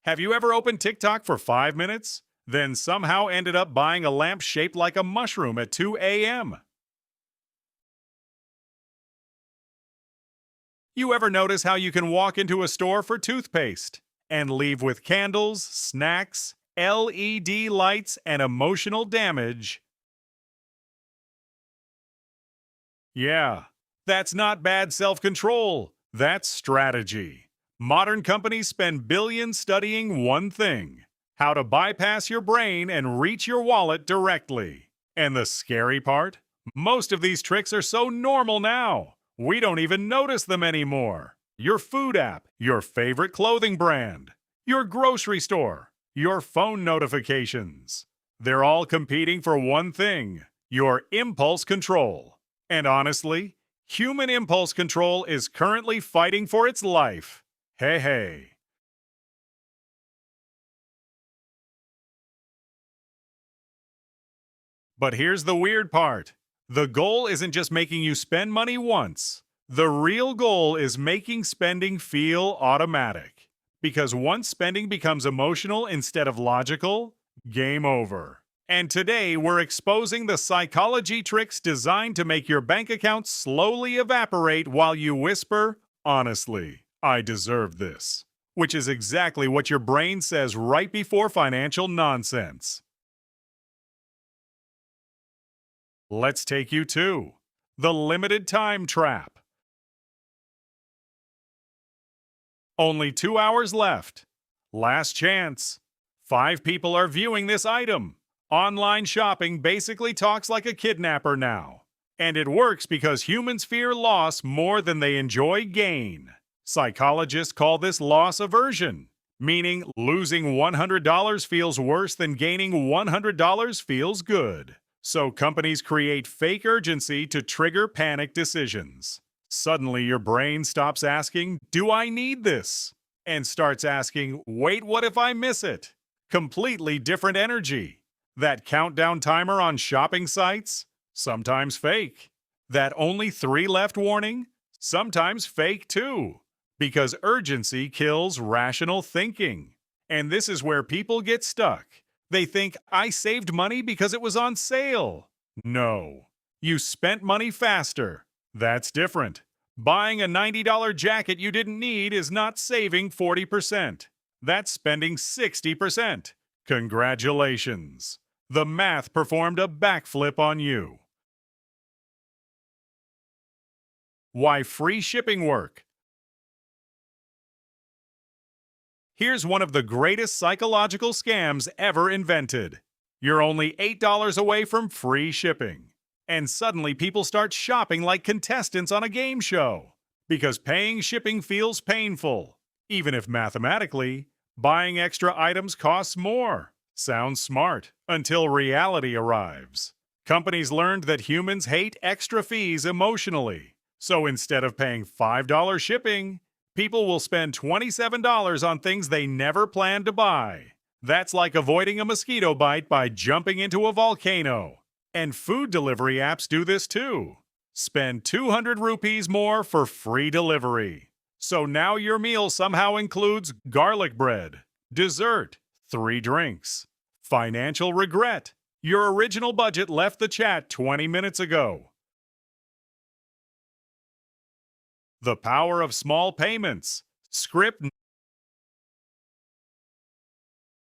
Have you ever opened TikTok for 5 minutes, then somehow ended up buying a lamp shaped like a mushroom at 2 a.m.? You ever notice how you can walk into a store for toothpaste and leave with candles, snacks, LED lights, and emotional damage? Yeah, that's not bad self control. That's strategy. Modern companies spend billions studying one thing: how to bypass your brain and reach your wallet directly. And the scary part? Most of these tricks are so normal now, we don't even notice them anymore. Your food app, your favorite clothing brand, your grocery store, your phone notifications. They're all competing for one thing: your impulse control. And honestly, human impulse control is currently fighting for its life. Hey, hey. But here's the weird part: the goal isn't just making you spend money once. The real goal is making spending feel automatic. Because once spending becomes emotional instead of logical, game over. And today we're exposing the psychology tricks designed to make your bank account slowly evaporate while you whisper, "Honestly, I deserve this." Which is exactly what your brain says right before financial nonsense. Let's take you to the limited time trap. Only 2 hours left. Last chance. 5 people are viewing this item. Online shopping basically talks like a kidnapper now. And it works because humans fear loss more than they enjoy gain. Psychologists call this loss aversion, meaning losing $100 feels worse than gaining $100 feels good. So companies create fake urgency to trigger panic decisions. Suddenly, your brain stops asking, "Do I need this?" and starts asking, "Wait, what if I miss it?" Completely different energy. That countdown timer on shopping sites? Sometimes fake. That only 3 left warning? Sometimes fake too. Because urgency kills rational thinking. And this is where people get stuck. They think, "I saved money because it was on sale." No. You spent money faster. That's different. Buying a $90 jacket you didn't need is not saving 40%. That's spending 60%. Congratulations. The math performed a backflip on you. Why free shipping work? Here's one of the greatest psychological scams ever invented. You're only $8 away from free shipping. And suddenly people start shopping like contestants on a game show. Because paying shipping feels painful. Even if mathematically, buying extra items costs more. Sounds smart until reality arrives. Companies learned that humans hate extra fees emotionally. So instead of paying $5 shipping, people will spend $27 on things they never planned to buy. That's like avoiding a mosquito bite by jumping into a volcano. And food delivery apps do this too. Spend 200 rupees more for free delivery. So now your meal somehow includes garlic bread, dessert, 3 drinks. Financial regret. Your original budget left the chat 20 minutes ago. The power of small payments. Script.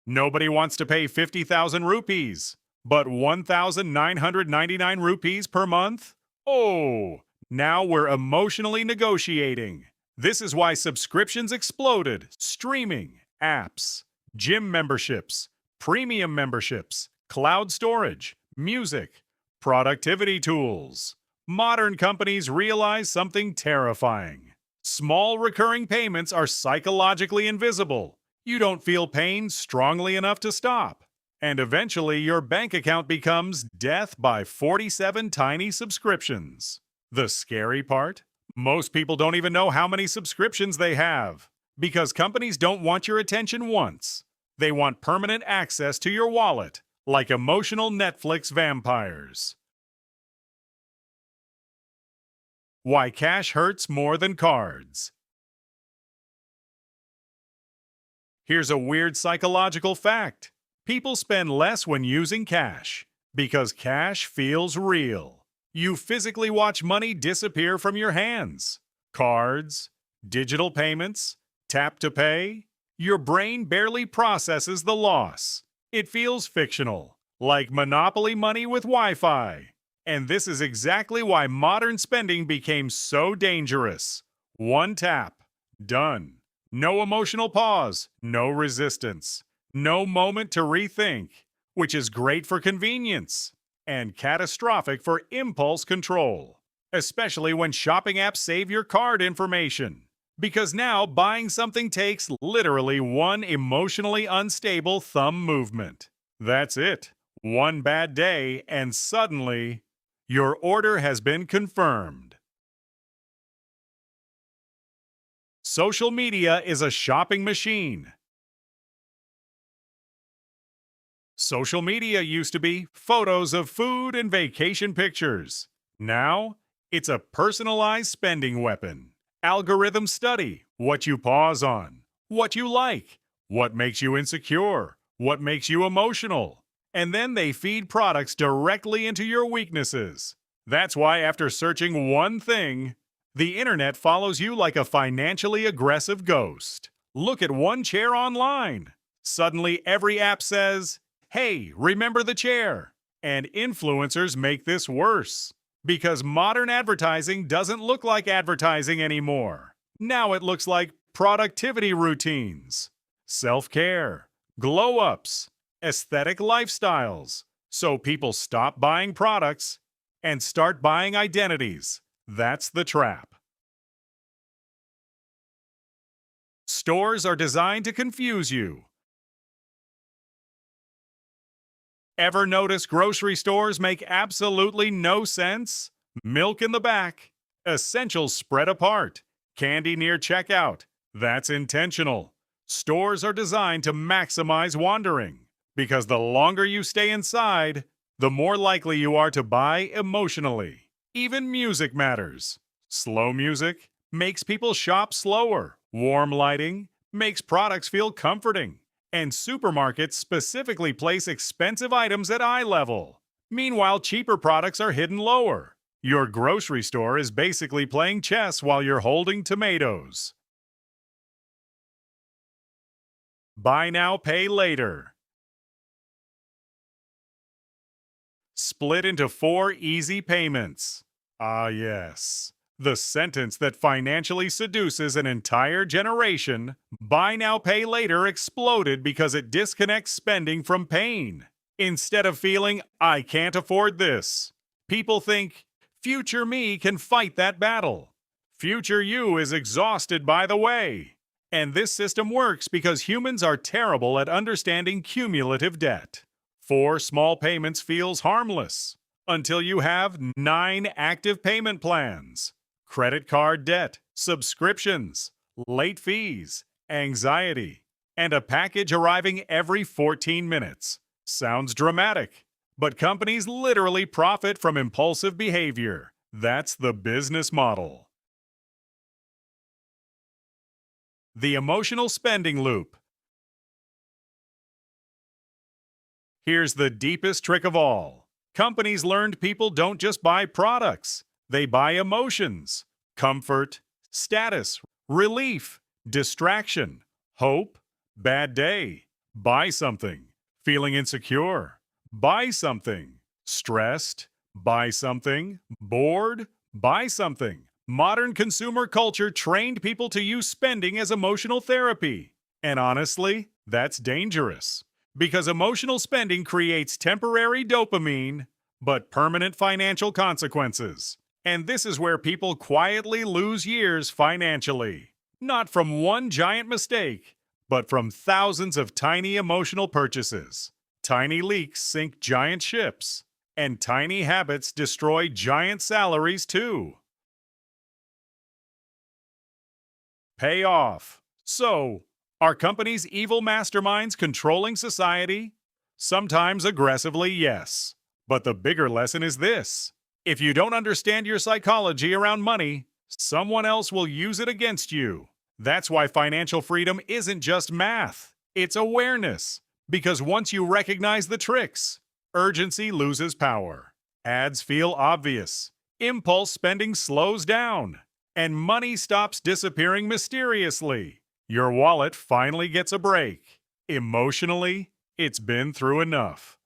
Nobody wants to pay 50,000 rupees, but 1,999 rupees per month? Oh, now we're emotionally negotiating. This is why subscriptions exploded: streaming, apps, gym memberships, premium memberships, cloud storage, music, productivity tools. Modern companies realize something terrifying. Small recurring payments are psychologically invisible. You don't feel pain strongly enough to stop. And eventually, your bank account becomes death by 47 tiny subscriptions. The scary part? Most people don't even know how many subscriptions they have. Because companies don't want your attention once. They want permanent access to your wallet, like emotional Netflix vampires. Why cash hurts more than cards. Here's a weird psychological fact. People spend less when using cash because cash feels real. You physically watch money disappear from your hands. Cards, digital payments, tap to pay. Your brain barely processes the loss. It feels fictional, like Monopoly money with Wi-Fi. And this is exactly why modern spending became so dangerous. One tap, done. No emotional pause, no resistance, no moment to rethink, which is great for convenience and catastrophic for impulse control, especially when shopping apps save your card information. Because now buying something takes literally one emotionally unstable thumb movement. That's it. One bad day, and suddenly, your order has been confirmed. Social media is a shopping machine. Social media used to be photos of food and vacation pictures. Now, it's a personalized spending weapon. Algorithms study what you pause on, what you like, what makes you insecure, what makes you emotional. And then they feed products directly into your weaknesses. That's why after searching one thing, the internet follows you like a financially aggressive ghost. Look at one chair online. Suddenly every app says, "Hey, remember the chair." And influencers make this worse. Because modern advertising doesn't look like advertising anymore. Now it looks like productivity routines, self-care, glow-ups, aesthetic lifestyles. So people stop buying products and start buying identities. That's the trap. Stores are designed to confuse you. Ever notice grocery stores make absolutely no sense? Milk in the back, essentials spread apart, candy near checkout. That's intentional. Stores are designed to maximize wandering because the longer you stay inside, the more likely you are to buy emotionally. Even music matters. Slow music makes people shop slower. Warm lighting makes products feel comforting. And supermarkets specifically place expensive items at eye level. Meanwhile, cheaper products are hidden lower. Your grocery store is basically playing chess while you're holding tomatoes. Buy now, pay later. Split into 4 easy payments. Ah, yes. The sentence that financially seduces an entire generation, buy now, pay later, exploded because it disconnects spending from pain. Instead of feeling, I can't afford this, people think, future me can fight that battle. Future you is exhausted by the way. And this system works because humans are terrible at understanding cumulative debt. 4 small payments feels harmless until you have 9 active payment plans. Credit card debt, subscriptions, late fees, anxiety, and a package arriving every 14 minutes. Sounds dramatic, but companies literally profit from impulsive behavior. That's the business model. The emotional spending loop. Here's the deepest trick of all. Companies learned people don't just buy products. They buy emotions, comfort, status, relief, distraction, hope, bad day. Buy something. Feeling insecure. Buy something. Stressed. Buy something. Bored. Buy something. Modern consumer culture trained people to use spending as emotional therapy. And honestly, that's dangerous. Because emotional spending creates temporary dopamine, but permanent financial consequences. And this is where people quietly lose years financially. Not from one giant mistake, but from thousands of tiny emotional purchases. Tiny leaks sink giant ships, and tiny habits destroy giant salaries too. Pay off. So, are companies evil masterminds controlling society? Sometimes aggressively, yes. But the bigger lesson is this. If you don't understand your psychology around money, someone else will use it against you. That's why financial freedom isn't just math. It's awareness. Because once you recognize the tricks, urgency loses power. Ads feel obvious. Impulse spending slows down. And money stops disappearing mysteriously. Your wallet finally gets a break. Emotionally, it's been through enough.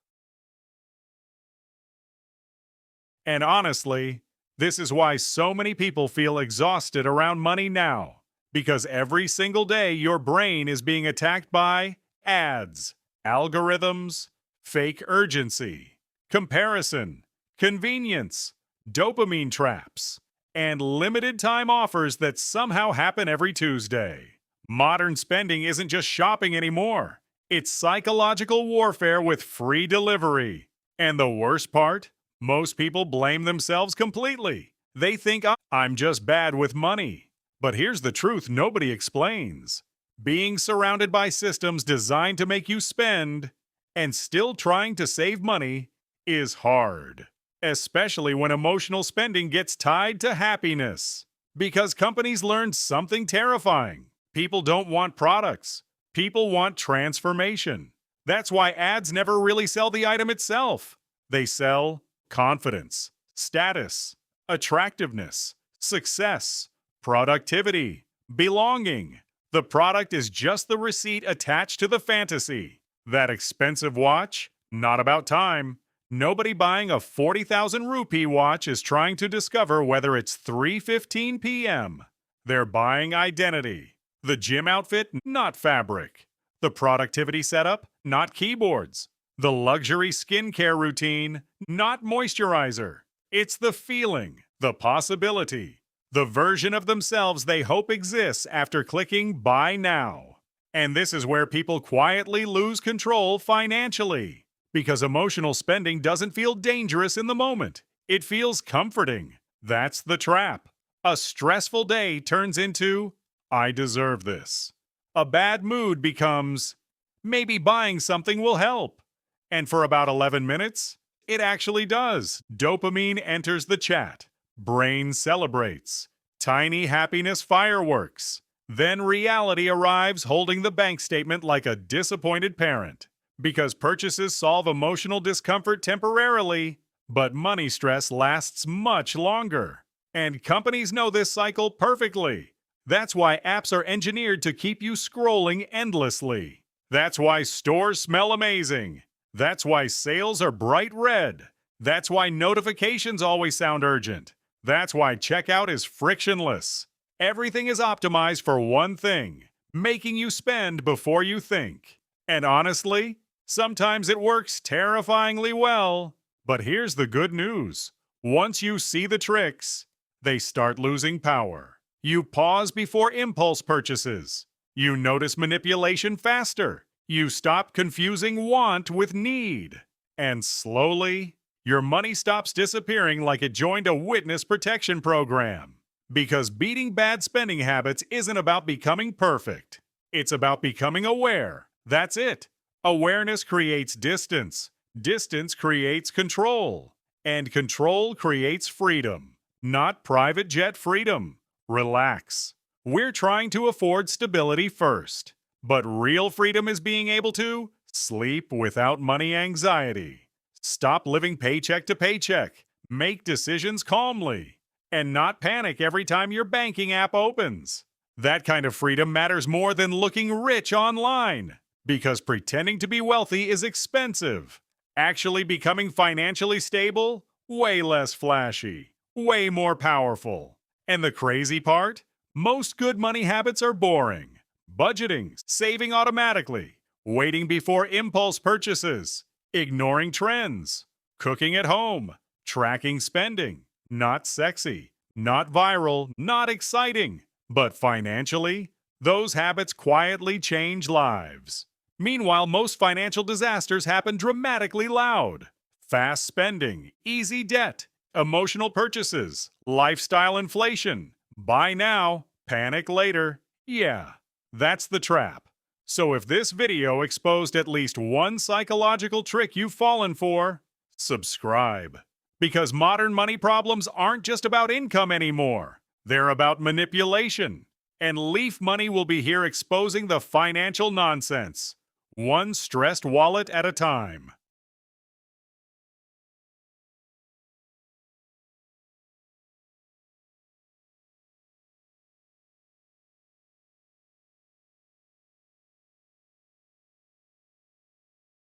And honestly, this is why so many people feel exhausted around money now. Because every single day your brain is being attacked by ads, algorithms, fake urgency, comparison, convenience, dopamine traps, and limited time offers that somehow happen every Tuesday. Modern spending isn't just shopping anymore. It's psychological warfare with free delivery. And the worst part? Most people blame themselves completely. They think I'm just bad with money. But here's the truth nobody explains. Being surrounded by systems designed to make you spend and still trying to save money is hard. Especially when emotional spending gets tied to happiness. Because companies learned something terrifying. People don't want products. People want transformation. That's why ads never really sell the item itself. They sell confidence, status, attractiveness, success, productivity, belonging. The product is just the receipt attached to the fantasy. That expensive watch? Not about time. Nobody buying a 40,000 rupee watch is trying to discover whether it's 3:15 p.m. They're buying identity. The gym outfit? Not fabric. The productivity setup? Not keyboards. The luxury skincare routine? Not moisturizer. It's the feeling, the possibility, the version of themselves they hope exists after clicking Buy Now. And this is where people quietly lose control financially. Because emotional spending doesn't feel dangerous in the moment. It feels comforting. That's the trap. A stressful day turns into, I deserve this. A bad mood becomes, maybe buying something will help. And for about 11 minutes, it actually does. Dopamine enters the chat. Brain celebrates. Tiny happiness fireworks. Then reality arrives holding the bank statement like a disappointed parent. Because purchases solve emotional discomfort temporarily, but money stress lasts much longer. And companies know this cycle perfectly. That's why apps are engineered to keep you scrolling endlessly. That's why stores smell amazing. That's why sales are bright red. That's why notifications always sound urgent. That's why checkout is frictionless. Everything is optimized for one thing, making you spend before you think. And honestly, sometimes it works terrifyingly well. But here's the good news. Once you see the tricks, they start losing power. You pause before impulse purchases. You notice manipulation faster. You stop confusing want with need. And slowly, your money stops disappearing like it joined a witness protection program. Because beating bad spending habits isn't about becoming perfect. It's about becoming aware. That's it. Awareness creates distance. Distance creates control. And control creates freedom. Not private jet freedom. Relax. We're trying to afford stability first. But real freedom is being able to sleep without money anxiety. Stop living paycheck to paycheck. Make decisions calmly. And not panic every time your banking app opens. That kind of freedom matters more than looking rich online. Because pretending to be wealthy is expensive. Actually becoming financially stable? Way less flashy. Way more powerful. And the crazy part? Most good money habits are boring. Budgeting, saving automatically, waiting before impulse purchases, ignoring trends, cooking at home, tracking spending. Not sexy, not viral, not exciting. But financially, those habits quietly change lives. Meanwhile, most financial disasters happen dramatically loud. Fast spending, easy debt, emotional purchases, lifestyle inflation. Buy now, panic later. Yeah. That's the trap. So if this video exposed at least one psychological trick you've fallen for, subscribe. Because modern money problems aren't just about income anymore. They're about manipulation. And Leaf Money will be here exposing the financial nonsense. one stressed wallet at a time.